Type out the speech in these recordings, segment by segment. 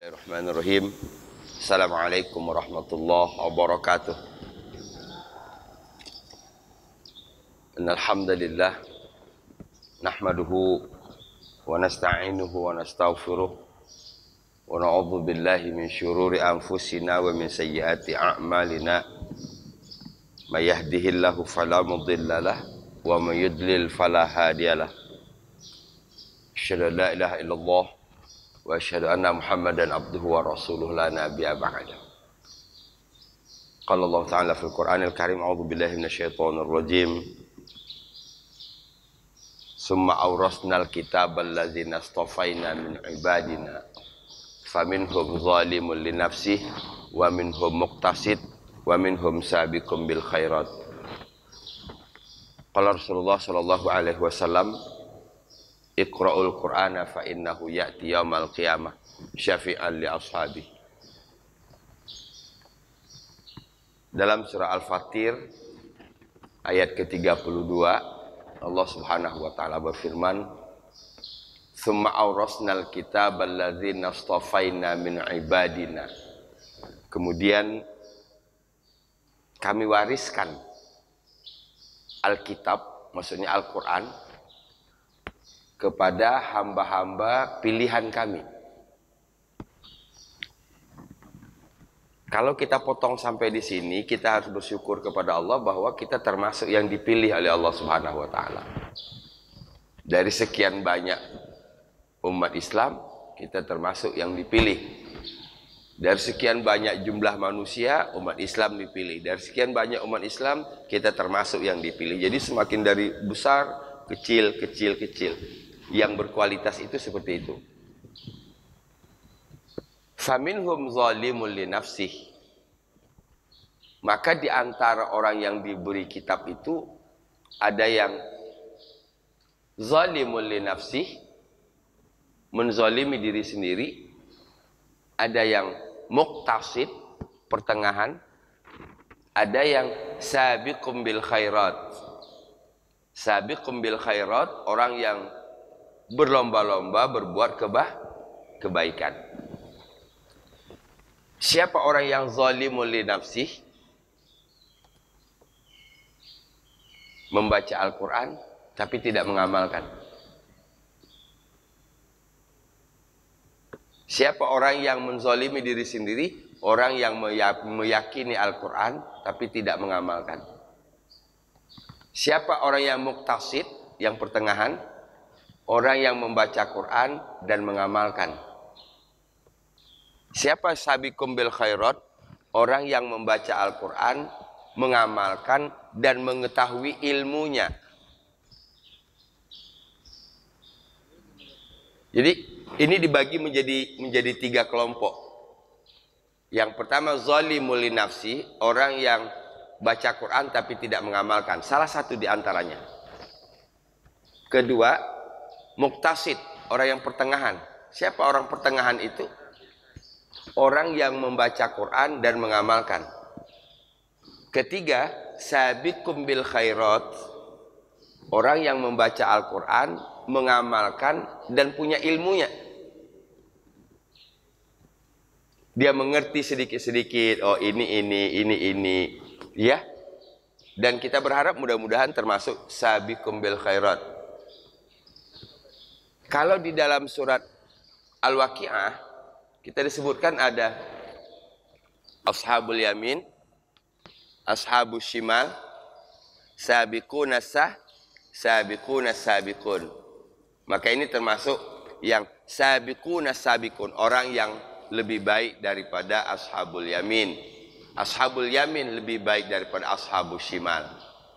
Bismillahirrahmanirrahim. Assalamualaikum warahmatullahi wabarakatuh. Innal hamdalillah nahmaduhu wa nasta'inuhu wa nastaghfiruh wa na'udzu billahi min syururi anfusina wa min sayyiati a'malina. May yahdihillahu fala mudhillalah wa may yudlil fala hadiyalah. Asyhadu an la ilaha illallah wa asyhadu anna Muhammadan abduhu wa rasuluhu la nabiyya ba'da. Qala Allah Ta'ala fil Qur'anil Karim, a'udzu billahi minasyaitonir rajim. Summa awrasnal kitabal ladzina istafaina min ibadina faminhum zalimun li nafsihi wa minhum muqtasid wa minhum sabiqum bil khairat. Qala Rasulullah sallallahu alaihi wasallam, Iqra'ul Qur'ana fa innahu ya'ti yaumal qiyamah syafi'an li ashabi. Dalam surah Al-Fatir ayat ke-32 Allah Subhanahu wa taala berfirman, "Tsumma awrasnal kitabal ladzina istafaina min ibadina." Kemudian kami wariskan Alkitab, maksudnya Al-Qur'an, kepada hamba-hamba pilihan kami. Kalau kita potong sampai di sini, kita harus bersyukur kepada Allah bahwa kita termasuk yang dipilih oleh Allah Subhanahu wa taala. Dari sekian banyak umat Islam, kita termasuk yang dipilih. Dari sekian banyak jumlah manusia, umat Islam dipilih. Dari sekian banyak umat Islam, kita termasuk yang dipilih. Jadi semakin dari besar, kecil, kecil, kecil. Yang berkualitas itu seperti itu. Faminhum zalimun li nafsihi. Maka di antara orang yang diberi kitab itu ada yang zalimun li nafsihi, menzalimi diri sendiri. Ada yang muqtasid, pertengahan. Ada yang sabiqum bil khairat. Sabiqum bil khairat, orang yang berlomba-lomba berbuat kebaikan. Siapa orang yang zalimul li nafsih? Membaca Al-Quran tapi tidak mengamalkan. Siapa orang yang menzalimi diri sendiri? Orang yang meyakini Al-Quran tapi tidak mengamalkan. Siapa orang yang muqtasid, yang pertengahan? Orang yang membaca Quran dan mengamalkan. Siapa sabiqum bil khairat? Orang yang membaca Al-Quran, mengamalkan dan mengetahui ilmunya. Jadi ini dibagi menjadi tiga kelompok. Yang pertama zalimul li nafsi, orang yang baca Quran tapi tidak mengamalkan. Salah satu di antaranya. Kedua, muqtasid, orang yang pertengahan. Siapa orang pertengahan itu? Orang yang membaca Quran dan mengamalkan. Ketiga, sabiqum bil khairat, orang yang membaca Al-Quran, mengamalkan dan punya ilmunya. Dia mengerti sedikit-sedikit, oh ini, ya. Dan kita berharap mudah-mudahan termasuk sabiqum bil khairat. Kalau di dalam surat Al-Waqi'ah kita disebutkan ada ashabul yamin, ashabus shimal, sabiqun. Maka ini termasuk yang sabiqun, orang yang lebih baik daripada ashabul yamin. Ashabul yamin lebih baik daripada ashabus shimal.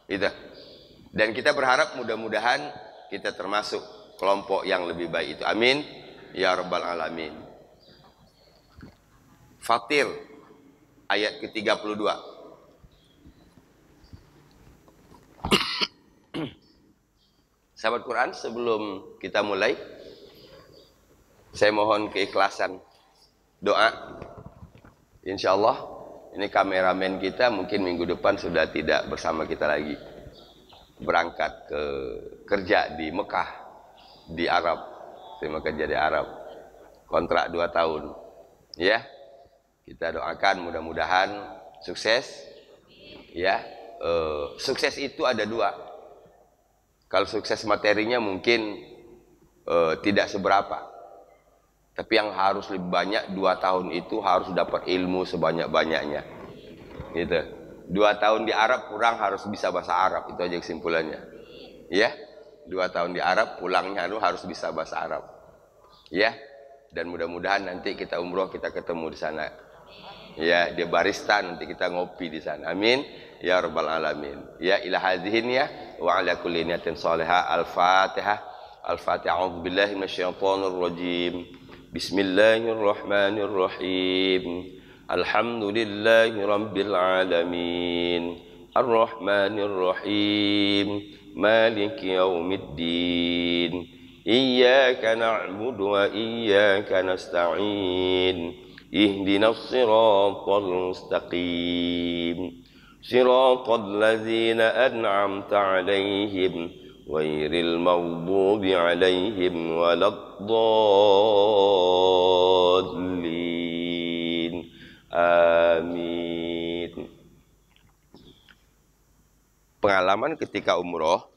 Itu. Dan kita berharap mudah-mudahan kita termasuk kelompok yang lebih baik itu. Amin ya rabbal alamin. Fatir ayat ke-32. Sahabat Quran, sebelum kita mulai, saya mohon keikhlasan doa. Insyaallah ini kameramen kita mungkin minggu depan sudah tidak bersama kita lagi. Berangkat ke kerja di Mekah, di Arab. Saya kerja di Arab. Kontrak 2 tahun. Ya, kita doakan mudah-mudahan sukses. Ya, sukses itu ada dua. Kalau sukses materinya mungkin tidak seberapa, tapi yang harus lebih banyak 2 tahun itu harus dapat ilmu sebanyak-banyaknya. Gitu. 2 tahun di Arab kurang harus bisa bahasa Arab, itu aja kesimpulannya. Ya, 2 tahun di Arab pulangnya harus bisa bahasa Arab. Ya, dan mudah-mudahan nanti kita umroh kita ketemu di sana. Ya, dia barista nanti kita ngopi di sana. Amin ya rabbal alamin. Ya ila hadhihin ya wa ala kulli niyatin salihah. Al-Fatihah. Al-Fatihah. A'udzu billahi minasyaitonir rajim. Bismillahirrahmanirrahim. Alhamdulillahi rabbil alamin. Ar-Rahmanir Rahim. Maliki yaumiddin. Iyyaka na'budu wa iyyaka nasta'in. اهدنا الصراط المستقيم صراط الذين أنعمت عليهم غير المغضوب عليهم ولا الضالين آمين. Pengalaman ketika umroh,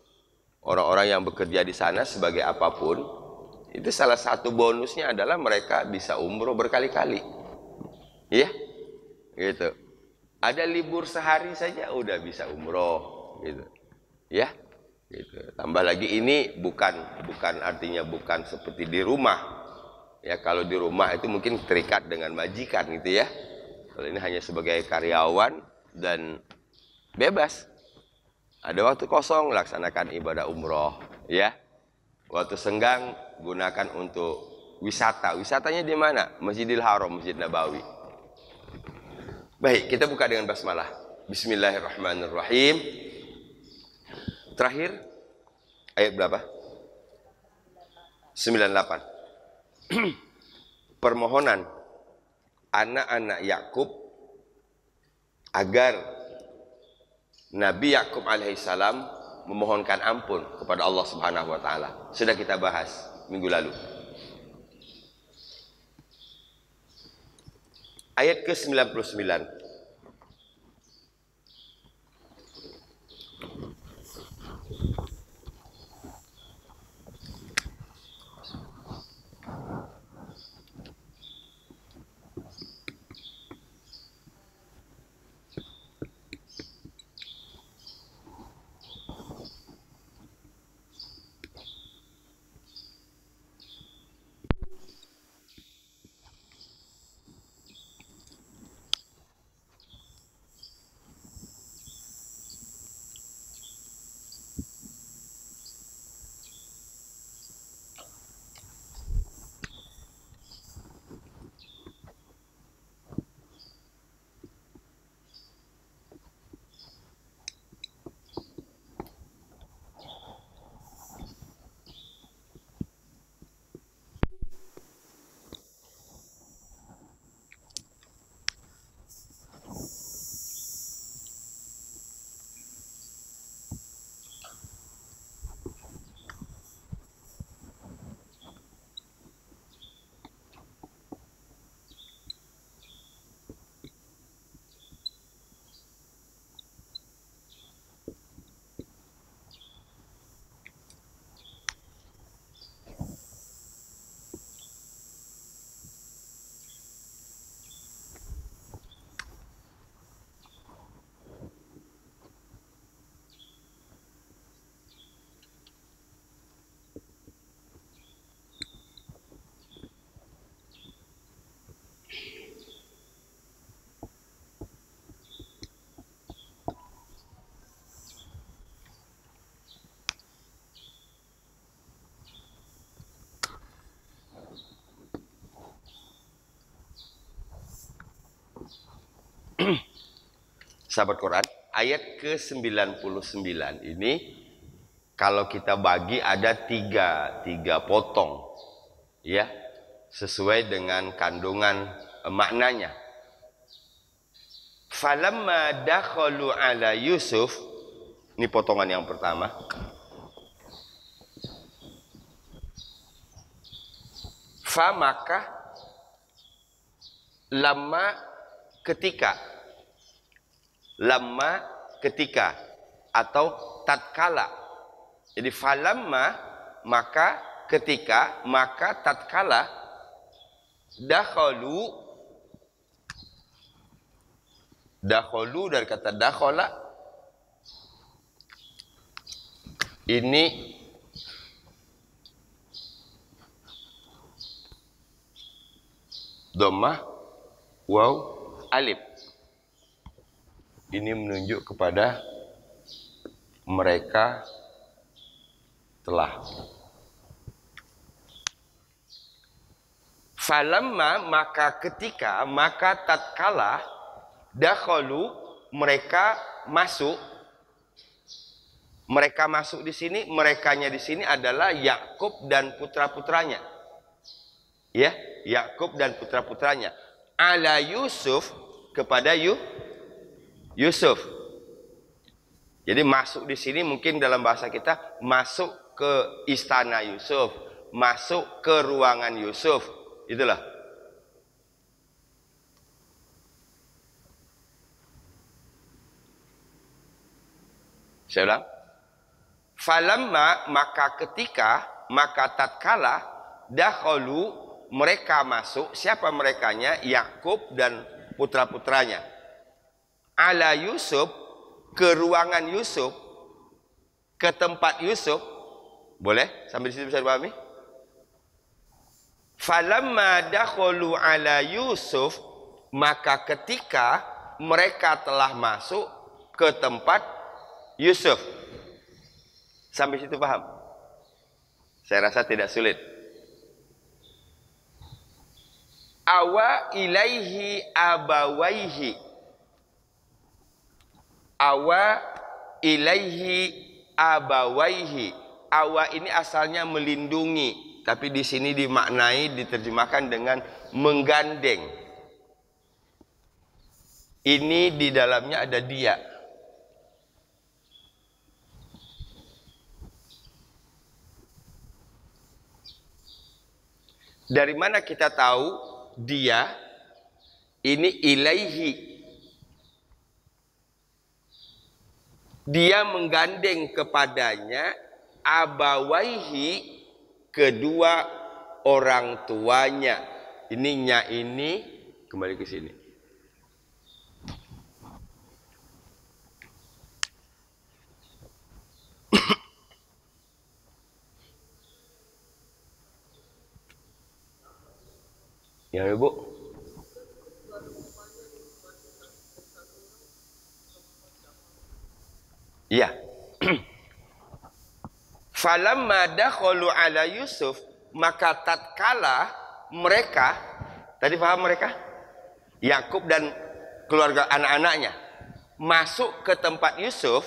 orang-orang yang bekerja di sana sebagai apapun, itu salah satu bonusnya adalah mereka bisa umroh berkali-kali. Ya, gitu. Ada libur sehari saja udah bisa umroh, gitu. Ya, gitu. Tambah lagi ini bukan artinya bukan seperti di rumah. Ya, kalau di rumah itu mungkin terikat dengan majikan, gitu ya. Kalau ini hanya sebagai karyawan dan bebas. Ada waktu kosong laksanakan ibadah umroh, ya. Waktu senggang gunakan untuk wisata. Wisatanya di mana? Masjidil Haram, Masjid Nabawi. Baik, kita buka dengan basmalah. Bismillahirrahmanirrahim. Terakhir ayat berapa? 98. Permohonan anak-anak Yakub agar Nabi Yakub alaihissalam memohonkan ampun kepada Allah Subhanahu wa taala. Sudah kita bahas minggu lalu. Ayat ke-99. Sahabat Quran, ayat ke-99 ini kalau kita bagi ada tiga potong, ya, sesuai dengan kandungan maknanya. Falamma dakhalu ala Yusuf, ini potongan yang pertama. Maka Lama ketika. Lama ketika atau tatkala. Jadi falamma maka ketika, maka tatkala dakhalu dari kata dakhala ini dhammah waw alif. Ini menunjuk kepada mereka telah. Falamma maka ketika, maka tatkala dakhalu mereka masuk. Mereka masuk di sini, merekanya di sini adalah Yakub dan putra-putranya. Ya, Yakub dan putra-putranya. Ala Yusuf kepada Yusuf. Jadi masuk di sini mungkin dalam bahasa kita masuk ke istana Yusuf, masuk ke ruangan Yusuf. Itulah. Saya ulang. Falamma maka ketika, maka tatkala dakhalu mereka masuk. Siapa merekanya? Yakub dan putra-putranya. Ala Yusuf ke ruangan Yusuf, ke tempat Yusuf. Boleh? Sampai di situ bisa dipahami? Falamma dakhalu ala Yusuf maka ketika mereka telah masuk ke tempat Yusuf. Sampai situ paham? Saya rasa tidak sulit. Awa ilaihi abawaihi. Awa ilaihi abawaihi. Awa ini asalnya melindungi, tapi di sini dimaknai, diterjemahkan dengan menggandeng. Ini di dalamnya ada dia. Dari mana kita tahu dia? Ini ilaihi. Dia menggandeng kepadanya abawaihi, kedua orang tuanya. Ininya ini kembali ke sini. Ya Ibu. Iya. Falamma dakhalu ala Yusuf maka tatkala mereka, tadi paham mereka? Yakub dan keluarga anak-anaknya masuk ke tempat Yusuf,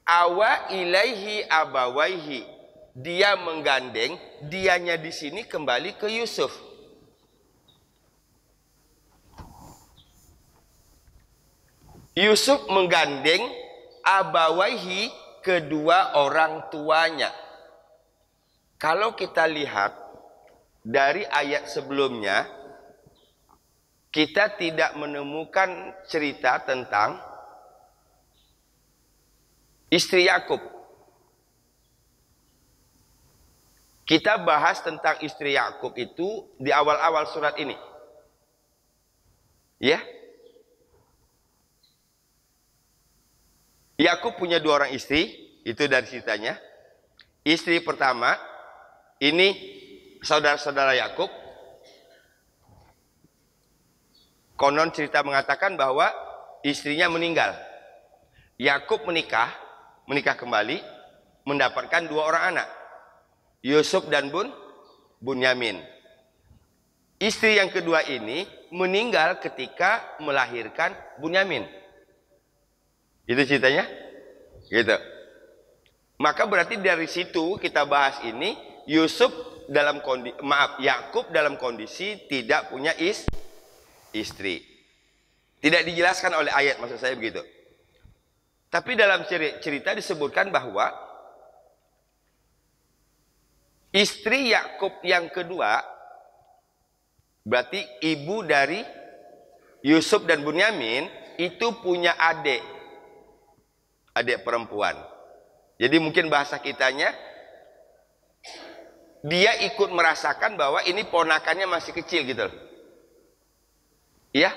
awa ilaihi abawaihi. Dia menggandeng, dianya di sini kembali ke Yusuf. Yusuf menggandeng abawaihi, kedua orang tuanya. Kalau kita lihat dari ayat sebelumnya, kita tidak menemukan cerita tentang istri Yakub. Kita bahas tentang istri Yakub itu di awal-awal surat ini. Ya. Yakub punya dua orang istri, itu dari ceritanya. Istri pertama, ini saudara-saudara Yakub. Konon cerita mengatakan bahwa istrinya meninggal. Yakub menikah kembali, mendapatkan dua orang anak, Yusuf dan Bunyamin. Istri yang kedua ini meninggal ketika melahirkan Bunyamin. Itu ceritanya, gitu. Maka berarti dari situ kita bahas ini, Yusuf dalam kondisi, Yakub dalam kondisi tidak punya istri. Tidak dijelaskan oleh ayat, maksud saya begitu. Tapi dalam cerita disebutkan bahwa istri Yakub yang kedua Berarti ibu dari Yusuf dan Bunyamin itu punya adik perempuan. Jadi mungkin bahasa kitanya, dia ikut merasakan bahwa ini ponakannya masih kecil gitu. Iya,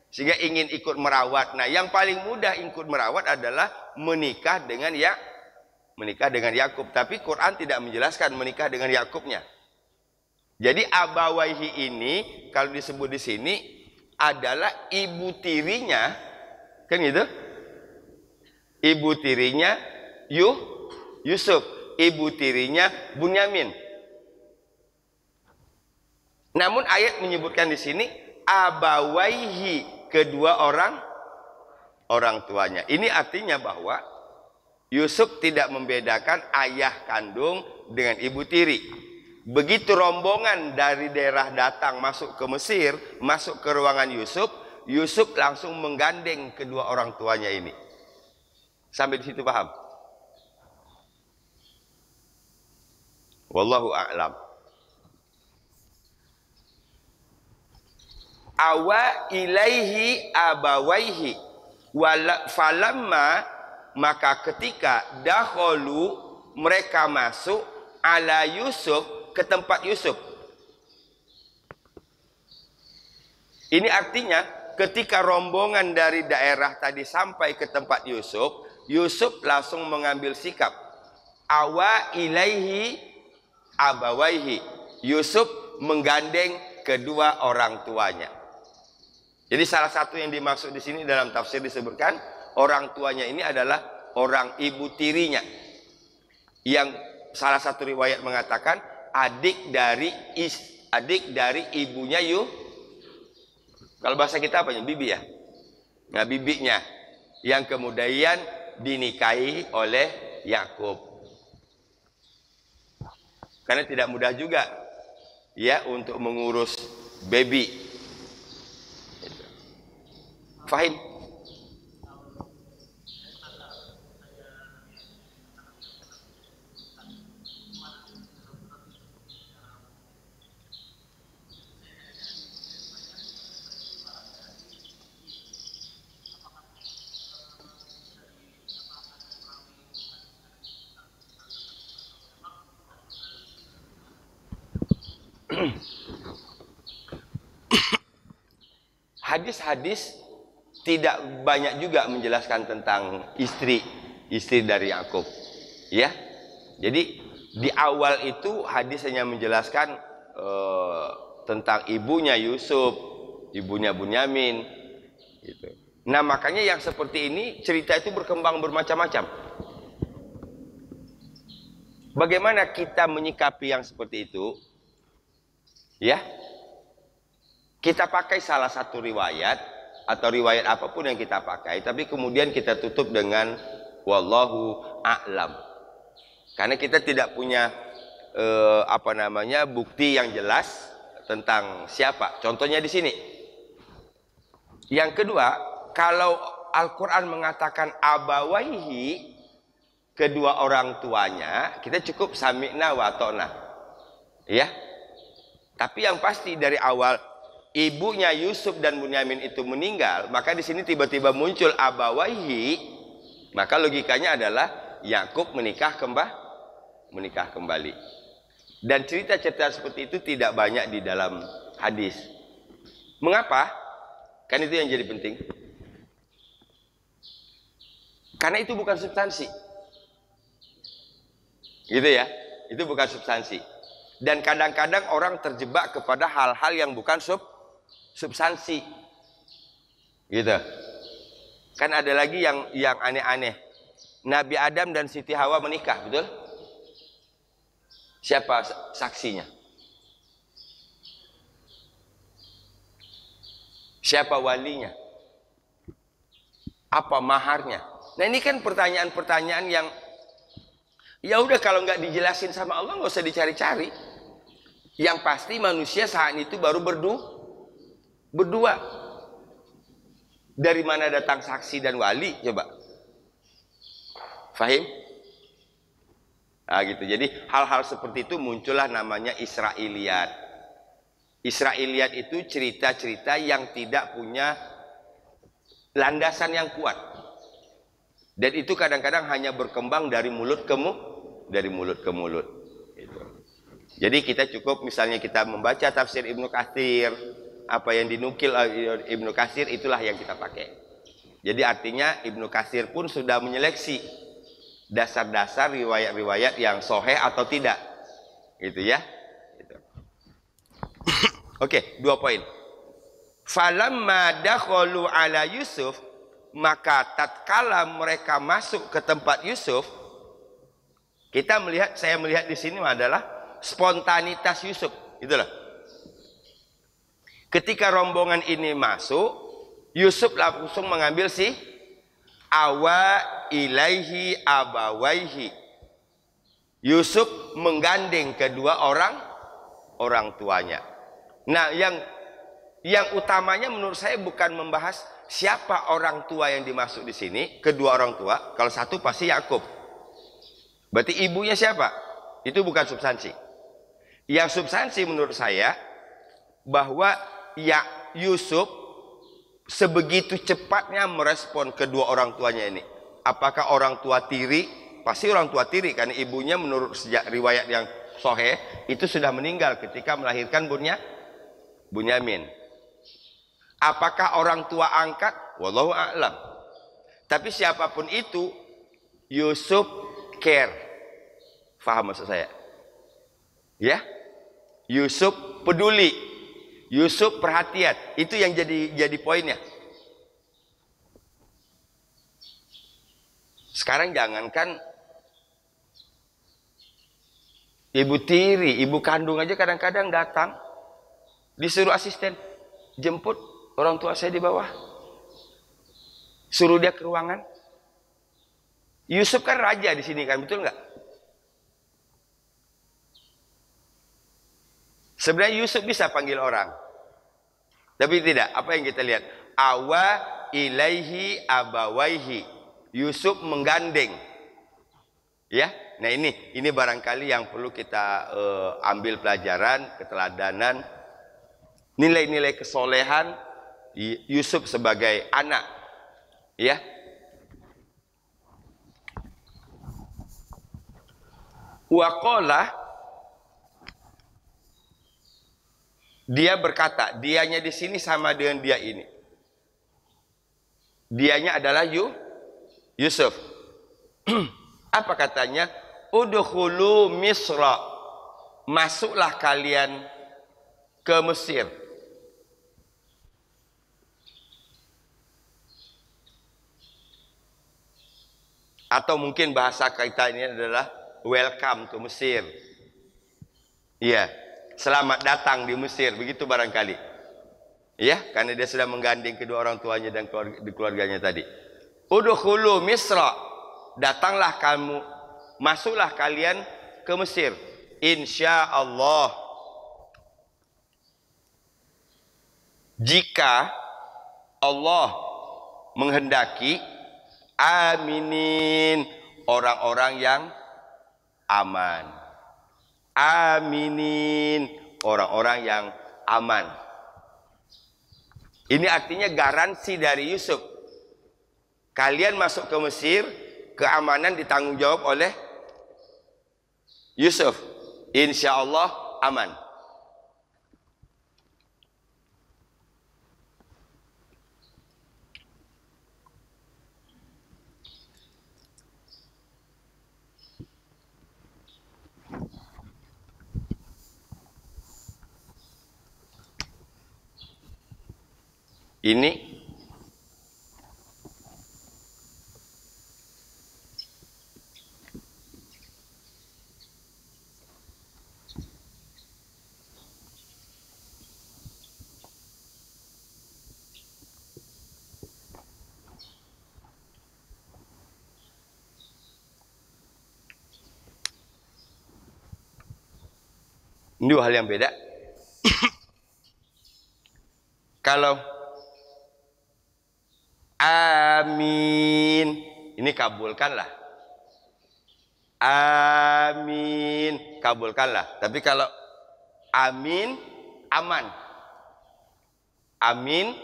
sehingga ingin ikut merawat. Nah, yang paling mudah ikut merawat adalah menikah dengan Yakub. Tapi Quran tidak menjelaskan menikah dengan Yakubnya. Jadi Abawaihi ini kalau disebut di sini adalah ibu tirinya, kan gitu? Ibu tirinya Yusuf, ibu tirinya Bunyamin. Namun ayat menyebutkan di sini abawaihi, kedua orang tuanya. Ini artinya bahwa Yusuf tidak membedakan ayah kandung dengan ibu tiri. Begitu rombongan dari daerah datang masuk ke Mesir, masuk ke ruangan Yusuf, Yusuf langsung menggandeng kedua orang tuanya ini. Sampai di situ paham? Wallahu a'lam. Awa ilaihi abawaihi falamma, maka ketika dahulu mereka masuk ala Yusuf, ke tempat Yusuf. Ini artinya ketika rombongan dari daerah tadi sampai ke tempat Yusuf, Yusuf langsung mengambil sikap. Awa ilaihi abawaihi, Yusuf menggandeng kedua orang tuanya. Jadi salah satu yang dimaksud di sini dalam tafsir disebutkan orang tuanya ini adalah orang ibu tirinya. Yang salah satu riwayat mengatakan adik dari ibunya Kalau bahasa kita apa ya? Bibi ya. Nah, bibinya yang kemudian dinikahi oleh Yakub. Karena tidak mudah juga ya untuk mengurus baby. Fahim? Hadis-hadis tidak banyak juga menjelaskan tentang istri dari Yakub, ya. Jadi di awal itu hadis hanya menjelaskan tentang ibunya Yusuf, ibunya Bunyamin, gitu. Nah, makanya yang seperti ini cerita itu berkembang bermacam-macam. Bagaimana kita menyikapi yang seperti itu? Ya, kita pakai salah satu riwayat atau riwayat apapun yang kita pakai, tapi kemudian kita tutup dengan wallahu a'lam. Karena kita tidak punya bukti yang jelas tentang siapa. Contohnya di sini. Yang kedua, kalau Al-Qur'an mengatakan abawaihi, kedua orang tuanya, kita cukup sami'na wa ata'na. Ya. Tapi yang pasti dari awal ibunya Yusuf dan Bunyamin itu meninggal, maka di sini tiba-tiba muncul abawaihi, maka logikanya adalah Yakub menikah kembali. Dan cerita-cerita seperti itu tidak banyak di dalam hadis. Mengapa? Kan itu yang jadi penting. Karena itu bukan substansi. Gitu ya. Itu bukan substansi. Dan kadang-kadang orang terjebak kepada hal-hal yang bukan substansi. Gitu. Kan ada lagi yang aneh-aneh. Nabi Adam dan Siti Hawa menikah, betul? Siapa saksinya? Siapa walinya? Apa maharnya? Nah, ini kan pertanyaan-pertanyaan yang ya udah, kalau nggak dijelasin sama Allah nggak usah dicari-cari. Yang pasti manusia saat itu baru berdua. Dari mana datang saksi dan wali? Coba. Fahim? Nah, gitu. Jadi hal-hal seperti itu muncullah namanya Israiliyat. Israiliyat itu cerita-cerita yang tidak punya landasan yang kuat. Dan itu kadang-kadang hanya berkembang dari mulut ke mulut. Gitu. Jadi kita cukup misalnya kita membaca tafsir Ibnu Katsir, apa yang dinukil Ibnu Katsir itulah yang kita pakai. Jadi artinya Ibnu Katsir pun sudah menyeleksi dasar-dasar riwayat-riwayat yang sahih atau tidak. Gitu ya. Gitu. Oke, 2 poin. Falamma dakhalu ala Yusuf, maka tatkala mereka masuk ke tempat Yusuf, saya melihat di sini adalah spontanitas Yusuf, itulah. Ketika rombongan ini masuk, Yusuf langsung mengambil si awa ilaihi abawaihi. Yusuf menggandeng kedua orang tuanya. Nah, yang utamanya menurut saya bukan membahas siapa orang tua yang dimaksud di sini, kedua orang tua. Kalau satu pasti Yakub. Berarti ibunya siapa? Itu bukan substansi. Yang substansi menurut saya bahwa ya Yusuf sebegitu cepatnya merespon kedua orang tuanya ini. Apakah orang tua tiri? Pasti orang tua tiri, karena ibunya menurut sejak riwayat yang sahih itu sudah meninggal ketika melahirkan Bunyamin. Apakah orang tua angkat? Wallahu a'lam. Tapi siapapun itu, Yusuf care. Faham maksud saya? Ya? Yusuf peduli. Yusuf perhatian. Itu yang jadi poinnya. Sekarang jangankan ibu tiri, ibu kandung aja kadang-kadang datang, disuruh asisten, jemput orang tua saya di bawah, suruh dia ke ruangan. Yusuf kan raja di sini kan, betul nggak? Sebenarnya Yusuf bisa panggil orang, tapi tidak. Apa yang kita lihat? Awa ilaihi abawaihi. Yusuf menggandeng. Ya, nah ini barangkali yang perlu kita ambil pelajaran, keteladanan, nilai-nilai kesolehan Yusuf sebagai anak. Ya. Waqala, dia berkata, dianya di sini sama dengan dia ini. Dianya adalah Yusuf. Apa katanya? Udkhulu Misra. Masuklah kalian ke Mesir. Atau mungkin bahasa kita ini adalah welcome to Mesir. Iya, selamat datang di Mesir, begitu barangkali. Ya, karena dia sudah menggandeng kedua orang tuanya dan keluarganya tadi. Udkhulu Misra, datanglah kamu, masuklah kalian ke Mesir. Insya Allah. Jika Allah menghendaki, aminin, orang-orang yang aman. Aminin, orang-orang yang aman. Ini artinya garansi dari Yusuf. Kalian masuk ke Mesir, keamanan ditanggung jawab oleh Yusuf. Insya Allah aman. Ini dua hal yang beda. Kalau amin, ini kabulkanlah. Amin, kabulkanlah. Tapi kalau amin, aman. Amin,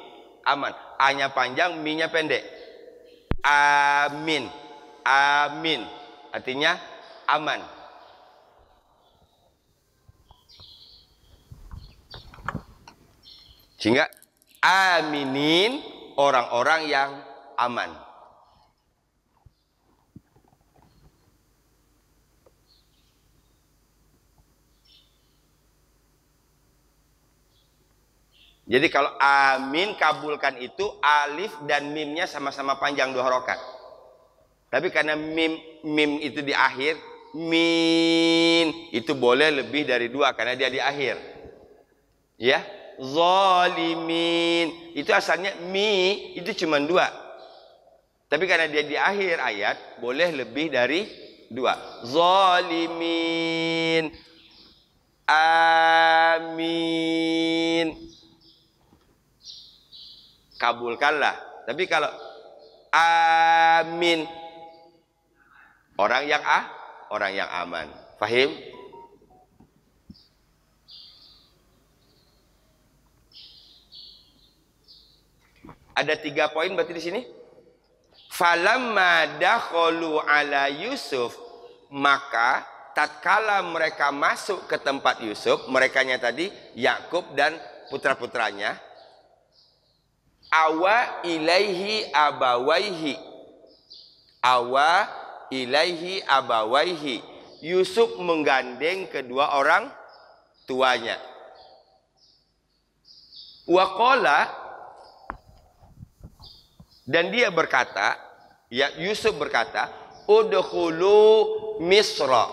aman. A-nya panjang, mi-nya pendek. Amin. Amin. Artinya aman. Sehingga aminin, orang-orang yang aman. Jadi kalau amin kabulkan itu alif dan mimnya sama-sama panjang 2 harokat. Tapi karena mim itu di akhir, min itu boleh lebih dari 2 karena dia di akhir. Ya, zalimin itu asalnya mi itu cuma 2. Tapi karena dia di akhir ayat boleh lebih dari 2. Zalimin. Amin. Kabulkanlah. Tapi kalau amin, orang yang aman. Fahim? Ada 3 poin berarti di sini. Falamma dakhalu ala Yusuf, maka tatkala mereka masuk ke tempat Yusuf, merekanya tadi Yakub dan putra-putranya, awa ilaihi abawaihi. Awa ilaihi abawaihi. Yusuf menggandeng kedua orang tuanya. Waqala, dan dia berkata, ya Yusuf berkata, udkhulu Misra.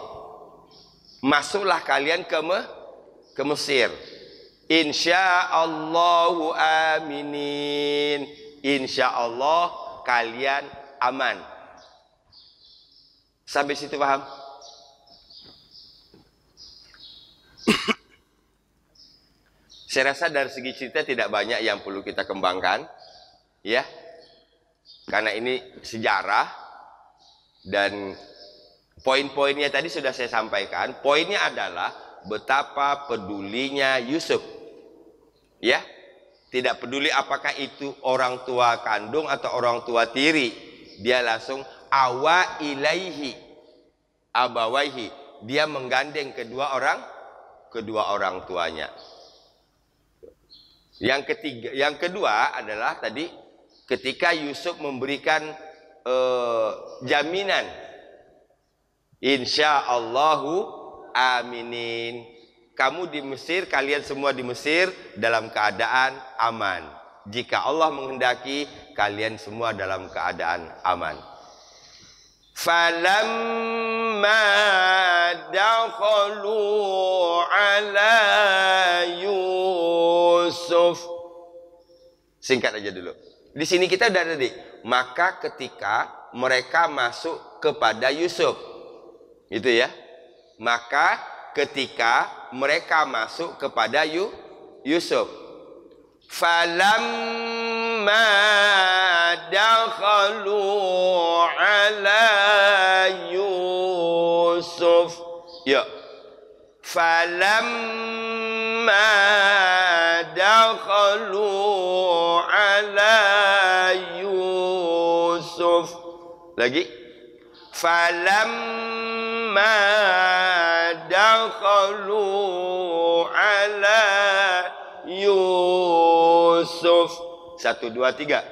Masuklah kalian ke Mesir. Insyaallahu aminin. Insyaallah kalian aman. Sampai situ paham? Saya rasa dari segi cerita tidak banyak yang perlu kita kembangkan, ya. Karena ini sejarah dan poin-poinnya tadi sudah saya sampaikan. Poinnya adalah betapa pedulinya Yusuf. Ya, tidak peduli apakah itu orang tua kandung atau orang tua tiri, dia langsung awa ilaihi abawaihi, dia menggandeng kedua orang tuanya. Yang kedua adalah tadi ketika Yusuf memberikan jaminan insyaallahu aminin. Kamu di Mesir, kalian semua di Mesir dalam keadaan aman. Jika Allah menghendaki, kalian semua dalam keadaan aman. Falamma dakhalu ala Yusuf. Singkat aja dulu. Di sini kita udah tadi. Maka ketika mereka masuk kepada Yusuf. Itu ya. Maka ketika mereka masuk kepada Yusuf. Falamma dakhalu ala Yusuf. Ya. Falamma dakhalu ala Yusuf. Lagi. Falamma dakhalu ala Yusuf. 1, 2, 3.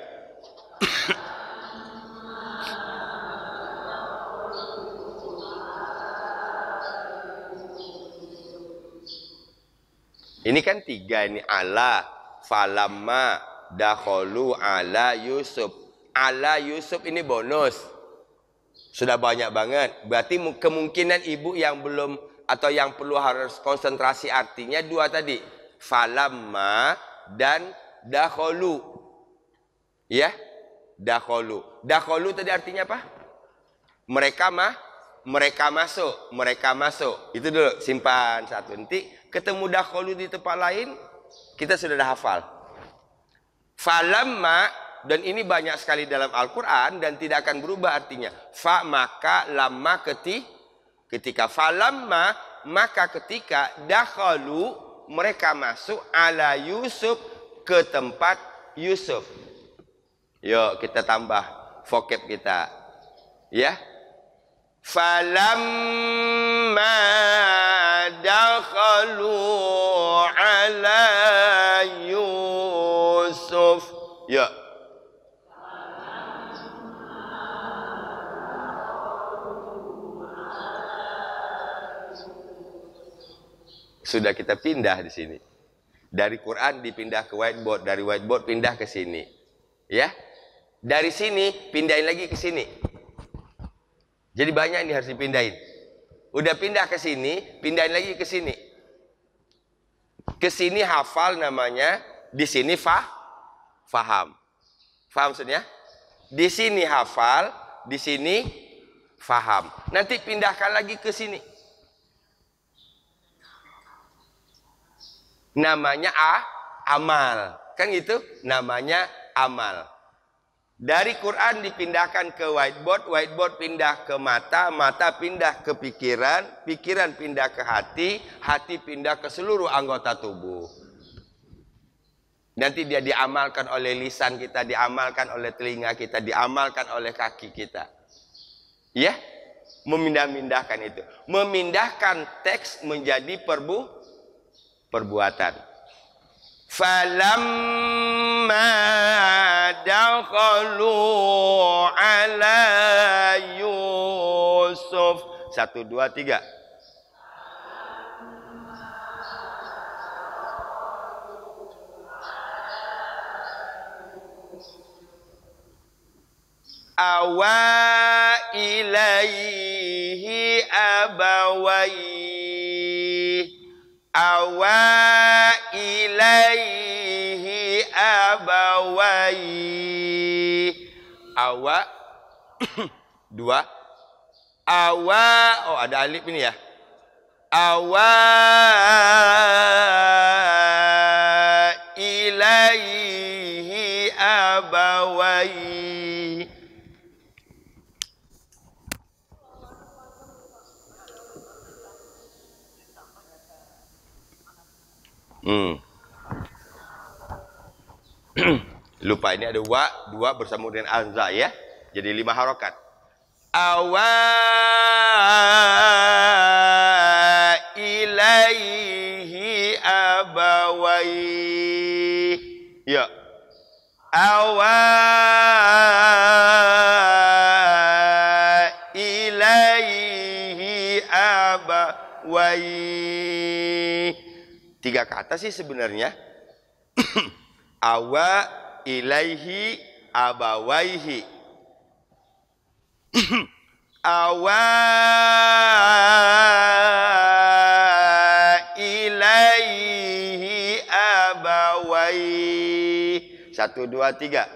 Ini kan 3 ini, ala, falamma, dakhalu ala Yusuf. Ala Yusuf ini bonus. Sudah banyak banget. Berarti kemungkinan ibu yang belum atau yang perlu harus konsentrasi artinya 2 tadi. Falamma dan dakhalu. Ya? Dakhalu. Dakhalu tadi artinya apa? Mereka masuk. Mereka masuk. Itu dulu, simpan 1. Nanti ketemu dakhalu di tempat lain, kita sudah hafal. Falamma, dan ini banyak sekali dalam Al-Quran dan tidak akan berubah artinya. Fa maka, lamma ketika. Falamma maka ketika, dakhalu mereka masuk ala Yusuf, ke tempat Yusuf. Yuk kita tambah vocab kita. Ya. Falamma dakhalu ala Yusuf. Ya. Sudah kita pindah di sini. Dari Quran dipindah ke whiteboard, dari whiteboard pindah ke sini. Ya. Dari sini pindahin lagi ke sini. Jadi banyak ini harus dipindahin. Udah pindah ke sini, pindahin lagi ke sini. Ke sini hafal namanya, di sini faham. Faham maksudnya? Di sini hafal, di sini faham. Nanti pindahkan lagi ke sini. Namanya amal. Kan gitu? Namanya amal. Dari Quran dipindahkan ke whiteboard, whiteboard pindah ke mata, mata pindah ke pikiran, pikiran pindah ke hati, hati pindah ke seluruh anggota tubuh. Nanti dia diamalkan oleh lisan kita, diamalkan oleh telinga kita, diamalkan oleh kaki kita. Ya? Memindah-mindahkan itu. Memindahkan teks menjadi perbuatan. Falamma dakhalu ala Yusuf. 1, 2, 3. Awa ilaihi abawaihi. Awa ilaihi abawaihi. Awa 2. Awa, oh ada alif ini ya. Awa ilaihi abawaihi. Lupa ini ada wa, 2 bersama dengan anza ya. Jadi 5 harokat. Awa ilaihi abawai. Ya. Awa ilaihi abawai. 3 kata sih sebenarnya. Awa ilaihi abawaihi. Awa ilaihi abawaihi. 1, 2, 3.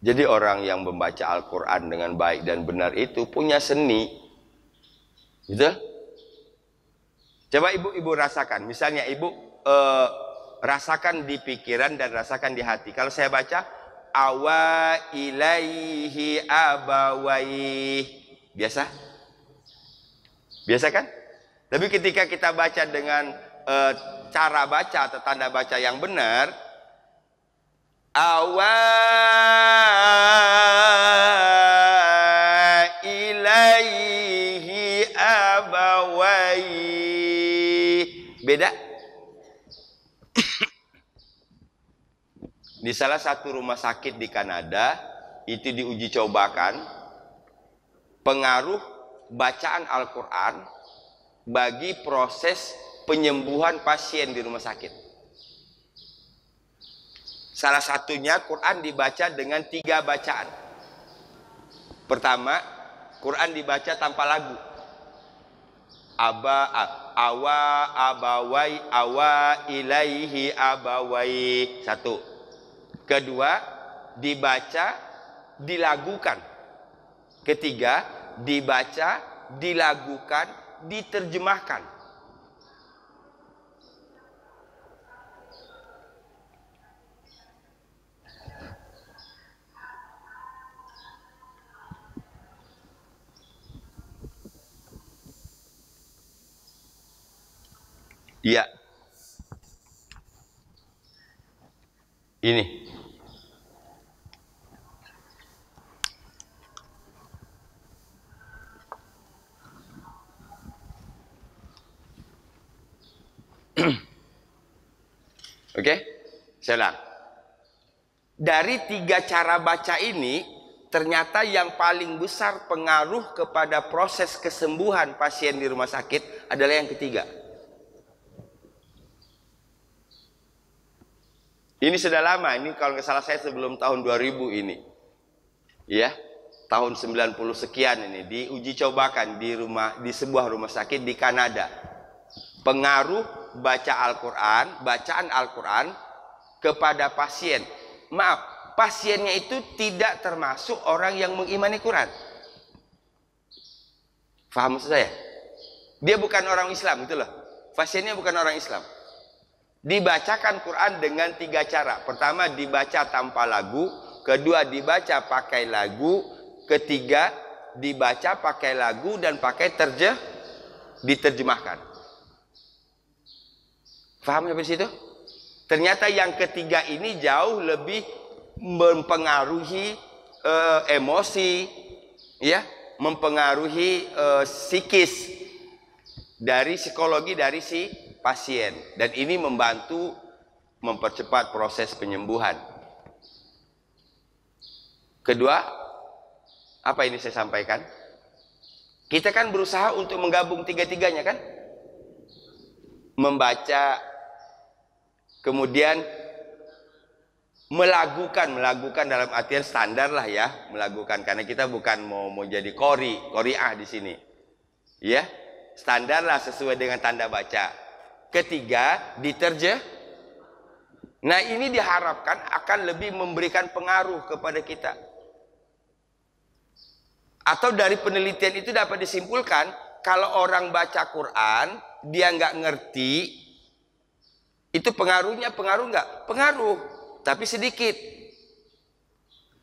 Jadi orang yang membaca Al-Quran dengan baik dan benar itu punya seni. Gitu? Coba ibu rasakan. Misalnya ibu rasakan di pikiran dan rasakan di hati. Kalau saya baca, awa ilaihi abawai. Biasa? Biasa kan? Tapi ketika kita baca dengan cara baca atau tanda baca yang benar, awa ilaihi abawai. Beda. Di salah satu rumah sakit di Kanada itu diuji cobakan pengaruh bacaan Al-Quran bagi proses penyembuhan pasien di rumah sakit. Salah satunya Quran dibaca dengan 3 bacaan. Pertama, Quran dibaca tanpa lagu. Awa abawai, awa ilaihi abawai. 1. Kedua, dibaca, dilagukan. Ketiga, dibaca, dilagukan, diterjemahkan. Iya. Ini. Oke, saya ulang. Dari 3 cara baca ini, ternyata yang paling besar pengaruh kepada proses kesembuhan pasien di rumah sakit adalah yang ketiga. Ini sudah lama, ini kalau nggak salah saya sebelum tahun 2000 ini. Ya, tahun 90 sekian ini diuji cobakan di sebuah rumah sakit di Kanada. Pengaruh bacaan Al-Quran kepada pasien. Maaf, pasiennya itu tidak termasuk orang yang mengimani Quran. Faham maksud saya? Dia bukan orang Islam, gitu loh. Pasiennya bukan orang Islam. Dibacakan Quran dengan 3 cara. Pertama, dibaca tanpa lagu. Kedua, dibaca pakai lagu. Ketiga, dibaca pakai lagu dan pakai diterjemahkan. Faham sampai situ? Ternyata yang ketiga ini jauh lebih mempengaruhi emosi, ya, mempengaruhi psikis dari psikologi dari si pasien, dan ini membantu mempercepat proses penyembuhan. Kedua, apa ini saya sampaikan? Kita kan berusaha untuk menggabung tiga-tiganya kan? Membaca, kemudian melagukan dalam artian standar lah ya, melagukan, karena kita bukan mau jadi qori'ah di sini. Ya, standar lah sesuai dengan tanda baca. Ketiga, Nah, ini diharapkan akan lebih memberikan pengaruh kepada kita. Atau dari penelitian itu dapat disimpulkan, kalau orang baca Quran, dia nggak ngerti, itu pengaruhnya pengaruh nggak? Pengaruh, tapi sedikit.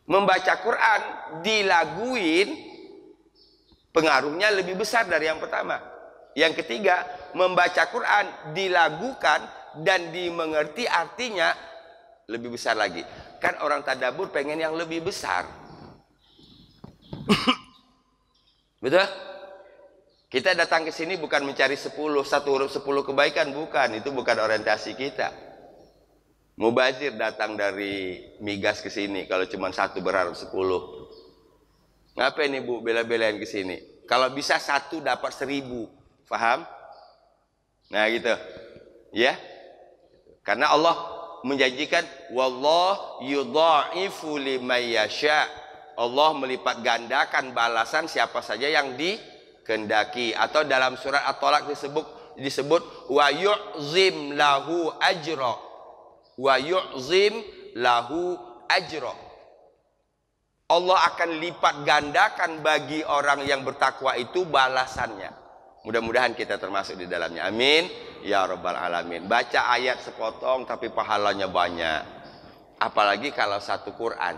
Membaca Quran dilaguin, pengaruhnya lebih besar dari yang pertama. Yang ketiga, membaca Quran dilagukan dan dimengerti artinya lebih besar lagi. Kan orang tadabbur pengen yang lebih besar. Betul? Kita datang ke sini bukan mencari 1 huruf 10 kebaikan, bukan. Itu bukan orientasi kita. Mubazir datang dari Migas ke sini kalau cuma 1 berharap 10. Ngapain ibu bela-belain ke sini? Kalau bisa 1 dapat 1000. Paham? Nah gitu. Ya. Karena Allah menjanjikan wallahu yudha'ifu liman yasha. Allah melipat gandakan balasan siapa saja yang dikehendaki. Atau dalam surat At-Thalaq disebut wa yu'zim lahu ajra. Wa yu'zim lahu ajra. Allah akan lipat gandakan bagi orang yang bertakwa itu balasannya. Mudah-mudahan kita termasuk di dalamnya. Amin. Ya Rabbal Alamin. Baca ayat sepotong tapi pahalanya banyak. Apalagi kalau satu Quran.